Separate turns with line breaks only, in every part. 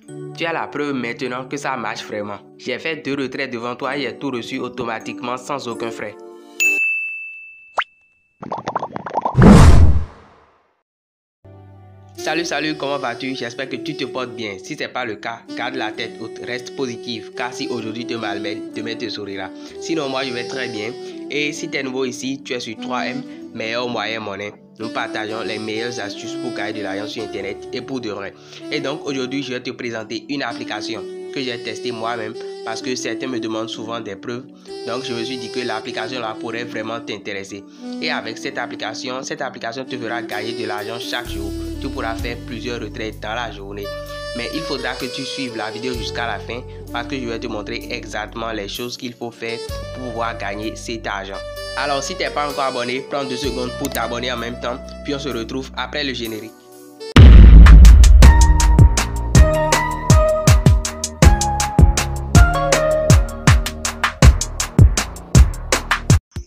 Tu as la preuve maintenant que ça marche vraiment. J'ai fait 2 retraits devant toi et j'ai tout reçu automatiquement sans aucun frais. Salut, comment vas-tu? J'espère que tu te portes bien. Si ce n'est pas le cas, garde la tête haute, reste positif, car si aujourd'hui te malmène, demain te sourira. Sinon, moi je vais très bien. Et si tu es nouveau ici, tu es sur 3M, meilleur moyen monnaie. Nous partageons les meilleures astuces pour gagner de l'argent sur Internet et pour de vrai. Et donc aujourd'hui, je vais te présenter une application que j'ai testée moi-même parce que certains me demandent souvent des preuves. Donc je me suis dit que l'application là pourrait vraiment t'intéresser. Et avec cette application te fera gagner de l'argent chaque jour. Tu pourras faire plusieurs retraits dans la journée. Mais il faudra que tu suives la vidéo jusqu'à la fin parce que je vais te montrer exactement les choses qu'il faut faire pour pouvoir gagner cet argent. Alors si tu n'es pas encore abonné, prends 2 secondes pour t'abonner en même temps, puis on se retrouve après le générique.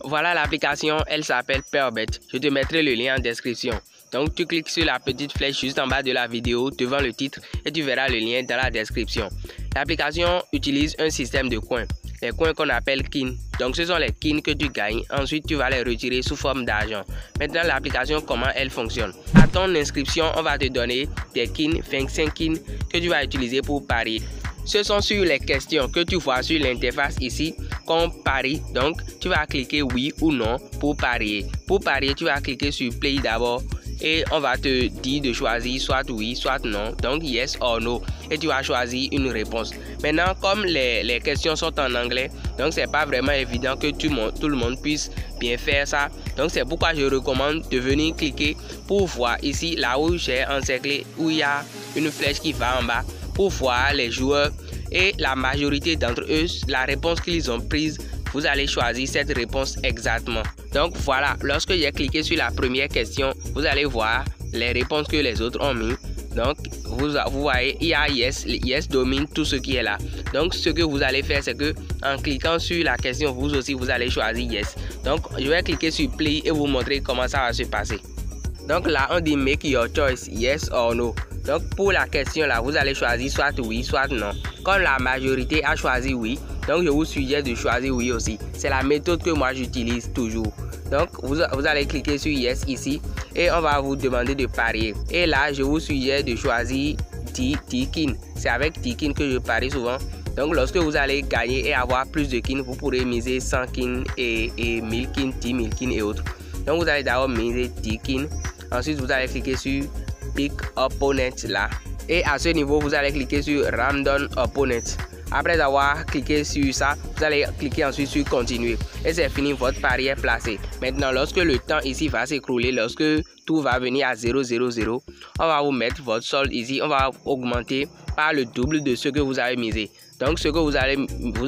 Voilà l'application, elle s'appelle Perbet. Je te mettrai le lien en description. Donc tu cliques sur la petite flèche juste en bas de la vidéo devant le titre et tu verras le lien dans la description. L'application utilise un système de coins, les coins qu'on appelle kin. Donc ce sont les kin que tu gagnes, ensuite tu vas les retirer sous forme d'argent. Maintenant l'application, comment elle fonctionne? À ton inscription, on va te donner des kin, 25 kin que tu vas utiliser pour parier. Ce sont sur les questions que tu vois sur l'interface ici qu'on parie. Donc tu vas cliquer oui ou non pour parier. Pour parier, tu vas cliquer sur play d'abord et on va te dire de choisir soit oui, soit non. Donc yes or no. Et tu vas choisir une réponse. Maintenant, comme les questions sont en anglais, donc c'est pas vraiment évident que tout le monde puisse bien faire ça. Donc c'est pourquoi je recommande de venir cliquer pour voir ici là où j'ai encerclé, où il y a une flèche qui va en bas, pour voir les joueurs et la majorité d'entre eux, la réponse qu'ils ont prise, vous allez choisir cette réponse exactement. Donc voilà, lorsque j'ai cliqué sur la première question, vous allez voir les réponses que les autres ont mis. Donc vous voyez, il y a yes domine tout ce qui est là. Donc ce que vous allez faire, c'est que en cliquant sur la question, vous aussi vous allez choisir yes. Donc je vais cliquer sur play et vous montrer comment ça va se passer. Donc là on dit make your choice, yes or no. Donc pour la question là, vous allez choisir soit oui, soit non. Comme la majorité a choisi oui, donc je vous suggère de choisir oui aussi. C'est la méthode que moi j'utilise toujours. Donc vous allez cliquer sur yes ici et on va vous demander de parier. Et là je vous suggère de choisir T-Kin. C'est avec T-Kin que je parie souvent. Donc lorsque vous allez gagner et avoir plus de kin, vous pourrez miser 100 kin et 1000 kin, 10 000 kin et autres. Donc vous allez d'abord miser T-Kin. Ensuite vous allez cliquer sur Pick Opponent là. Et à ce niveau, vous allez cliquer sur Random Opponent. Après avoir cliqué sur ça, vous allez cliquer ensuite sur Continuer. Et c'est fini, votre pari est placé. Maintenant, lorsque le temps ici va s'écrouler, lorsque tout va venir à 0, 0, 0, on va vous mettre votre solde ici. On va augmenter par le double de ce que vous avez misé. Donc, ce que vous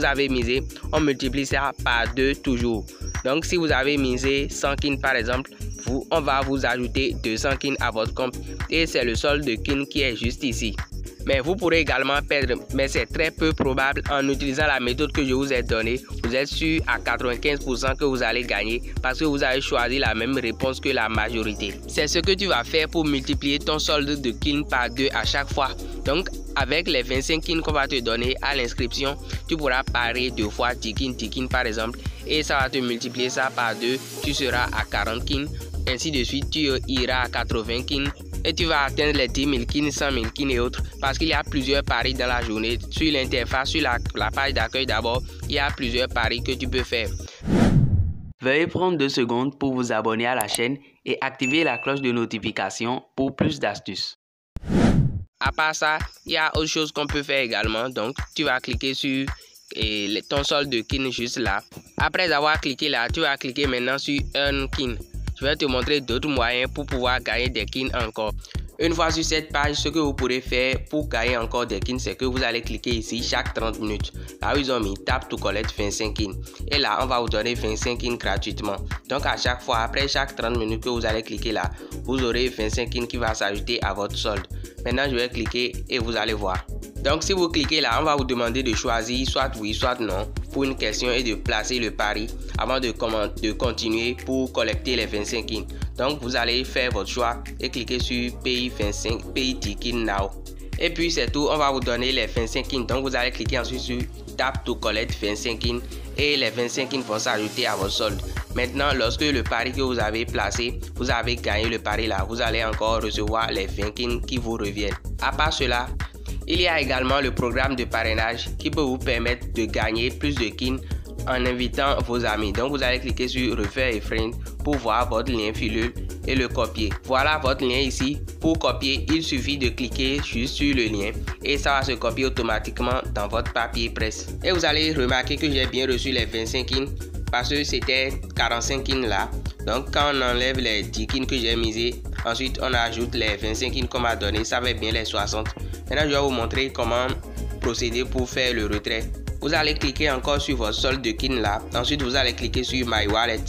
avez misé, on multiplie ça par 2 toujours. Donc, si vous avez misé 100 kin par exemple, on va vous ajouter 200 kin à votre compte et c'est le solde de kin qui est juste ici. Mais vous pourrez également perdre, mais c'est très peu probable en utilisant la méthode que je vous ai donnée. Vous êtes sûr à 95% que vous allez gagner parce que vous avez choisi la même réponse que la majorité. C'est ce que tu vas faire pour multiplier ton solde de kin par 2 à chaque fois. Donc avec les 25 kin qu'on va te donner à l'inscription, tu pourras parier 2 fois 10 kin par exemple et ça va te multiplier ça par 2, tu seras à 40 kin. Ainsi de suite, tu iras à 80 kin et tu vas atteindre les 10 000 kin, 100 000 kin et autres parce qu'il y a plusieurs paris dans la journée. Sur l'interface, sur la page d'accueil d'abord, il y a plusieurs paris que tu peux faire. Veuillez prendre 2 secondes pour vous abonner à la chaîne et activer la cloche de notification pour plus d'astuces. À part ça, il y a autre chose qu'on peut faire également. Donc, tu vas cliquer sur ton solde de kin juste là. Après avoir cliqué là, tu vas cliquer maintenant sur Earn Kin. Je vais te montrer d'autres moyens pour pouvoir gagner des kin encore. Une fois sur cette page, ce que vous pourrez faire pour gagner encore des kin, c'est que vous allez cliquer ici chaque 30 minutes. Là où ils ont mis Tap to collect 25 kin. Et là, on va vous donner 25 kin gratuitement. Donc à chaque fois, après chaque 30 minutes que vous allez cliquer là, vous aurez 25 kin qui va s'ajouter à votre solde. Maintenant, je vais cliquer et vous allez voir. Donc si vous cliquez là, on va vous demander de choisir soit oui, soit non pour une question et de placer le pari avant de continuer pour collecter les 25 kin. Donc vous allez faire votre choix et cliquer sur Pay 10 kin now. Et puis c'est tout, on va vous donner les 25 in. Donc vous allez cliquer ensuite sur Tap to collect 25 in et les 25 in vont s'ajouter à votre solde. Maintenant, lorsque le pari que vous avez placé, vous avez gagné le pari là, vous allez encore recevoir les 20 in qui vous reviennent. À part cela, il y a également le programme de parrainage qui peut vous permettre de gagner plus de kin en invitant vos amis. Donc vous allez cliquer sur Refaire et Friend pour voir votre lien filule et le copier. Voilà votre lien ici. Pour copier, il suffit de cliquer juste sur le lien et ça va se copier automatiquement dans votre papier presse. Et vous allez remarquer que j'ai bien reçu les 25 in parce que c'était 45 in là. Donc quand on enlève les 10 kin que j'ai misé, ensuite on ajoute les 25 kin qu'on m'a donné, ça fait bien les 60. Maintenant je vais vous montrer comment procéder pour faire le retrait. Vous allez cliquer encore sur votre solde de kin là. Ensuite vous allez cliquer sur My Wallet.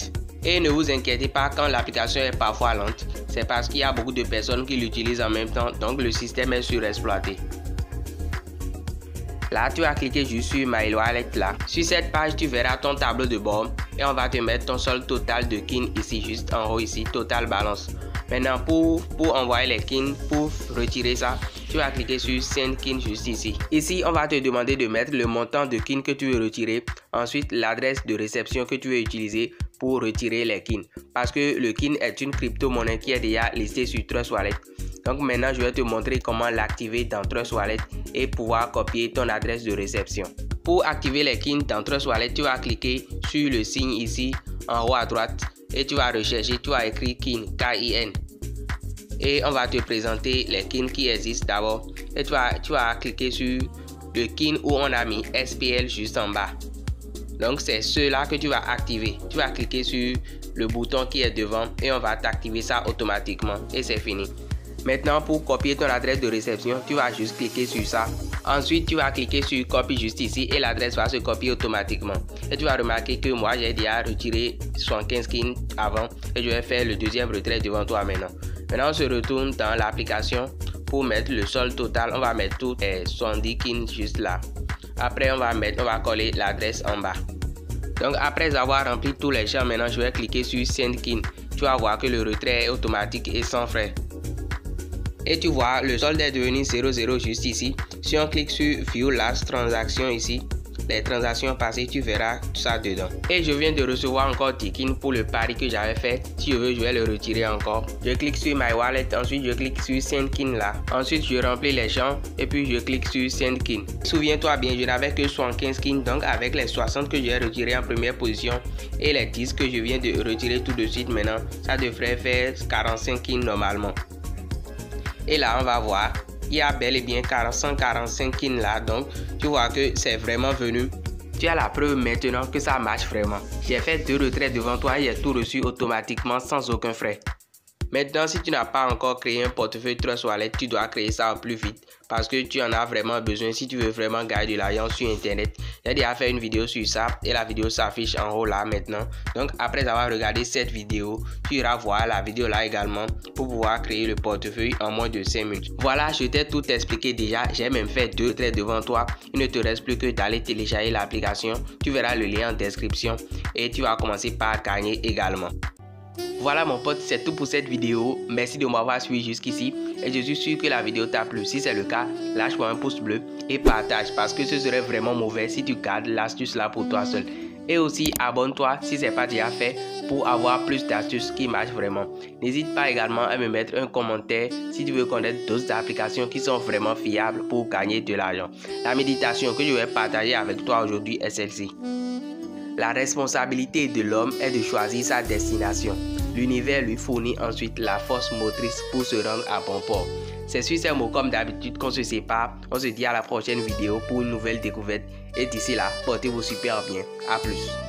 Et ne vous inquiétez pas quand l'application est parfois lente. C'est parce qu'il y a beaucoup de personnes qui l'utilisent en même temps. Donc le système est surexploité. Là tu vas cliquer juste sur My Wallet là. Sur cette page tu verras ton tableau de bord. Et on va te mettre ton solde total de kin ici juste en haut ici. Total balance. Maintenant pour envoyer les kin, pour retirer ça, tu vas cliquer sur Send kin juste ici. Ici, on va te demander de mettre le montant de kin que tu veux retirer. Ensuite, l'adresse de réception que tu veux utiliser pour retirer les kin. Parce que le kin est une crypto-monnaie qui est déjà listée sur Trust Wallet. Donc maintenant, je vais te montrer comment l'activer dans Trust Wallet et pouvoir copier ton adresse de réception. Pour activer les kin dans Trust Wallet, tu vas cliquer sur le signe ici en haut à droite et tu vas rechercher, tu vas écrire kin, K-I-N. Et on va te présenter les kin qui existent d'abord. Et tu vas cliquer sur le kin où on a mis SPL juste en bas. Donc c'est ceux-là que tu vas activer. Tu vas cliquer sur le bouton qui est devant et on va t'activer ça automatiquement. Et c'est fini. Maintenant pour copier ton adresse de réception, tu vas juste cliquer sur ça. Ensuite tu vas cliquer sur copie juste ici et l'adresse va se copier automatiquement. Et tu vas remarquer que moi j'ai déjà retiré 75 kin avant et je vais faire le deuxième retrait devant toi maintenant. Maintenant on se retourne dans l'application pour mettre le solde total. On va mettre tout les 70 kin juste là. Après on va coller l'adresse en bas. Donc après avoir rempli tous les champs, maintenant je vais cliquer sur Send kin. Tu vas voir que le retrait est automatique et sans frais. Et tu vois le solde est devenu 00 juste ici. Si on clique sur View Last Transaction ici, les transactions passées, tu verras tout ça dedans. Et je viens de recevoir encore 10 kin pour le pari que j'avais fait. Si je veux, je vais le retirer encore. Je clique sur My Wallet, ensuite je clique sur Send kin là. Ensuite je remplis les champs et puis je clique sur Send kin. Souviens-toi bien, je n'avais que 75 kin, donc avec les 60 que j'ai retiré en première position et les 10 que je viens de retirer tout de suite maintenant, ça devrait faire 45 kin normalement. Et là on va voir, il y a bel et bien 145 kin là, donc tu vois que c'est vraiment venu. Tu as la preuve maintenant que ça marche vraiment. J'ai fait 2 retraits devant toi et j'ai tout reçu automatiquement sans aucun frais. Maintenant, si tu n'as pas encore créé un portefeuille Trust Wallet, tu dois créer ça au plus vite parce que tu en as vraiment besoin si tu veux vraiment gagner de l'argent sur internet. J'ai déjà fait une vidéo sur ça et la vidéo s'affiche en haut là maintenant. Donc après avoir regardé cette vidéo, tu iras voir la vidéo là également pour pouvoir créer le portefeuille en moins de 5 minutes. Voilà, je t'ai tout expliqué déjà. J'ai même fait 2 traits devant toi. Il ne te reste plus que d'aller télécharger l'application. Tu verras le lien en description et tu vas commencer par gagner également. Voilà mon pote, c'est tout pour cette vidéo. Merci de m'avoir suivi jusqu'ici et je suis sûr que la vidéo t'a plu. Si c'est le cas, lâche-moi un pouce bleu et partage parce que ce serait vraiment mauvais si tu gardes l'astuce là pour toi seul. Et aussi abonne-toi si ce n'est pas déjà fait pour avoir plus d'astuces qui marchent vraiment. N'hésite pas également à me mettre un commentaire si tu veux connaître d'autres applications qui sont vraiment fiables pour gagner de l'argent. La méditation que je vais partager avec toi aujourd'hui est celle-ci. La responsabilité de l'homme est de choisir sa destination. L'univers lui fournit ensuite la force motrice pour se rendre à bon port. C'est sur ces mots comme d'habitude qu'on se sépare. On se dit à la prochaine vidéo pour une nouvelle découverte. Et d'ici là, portez-vous super bien. A plus.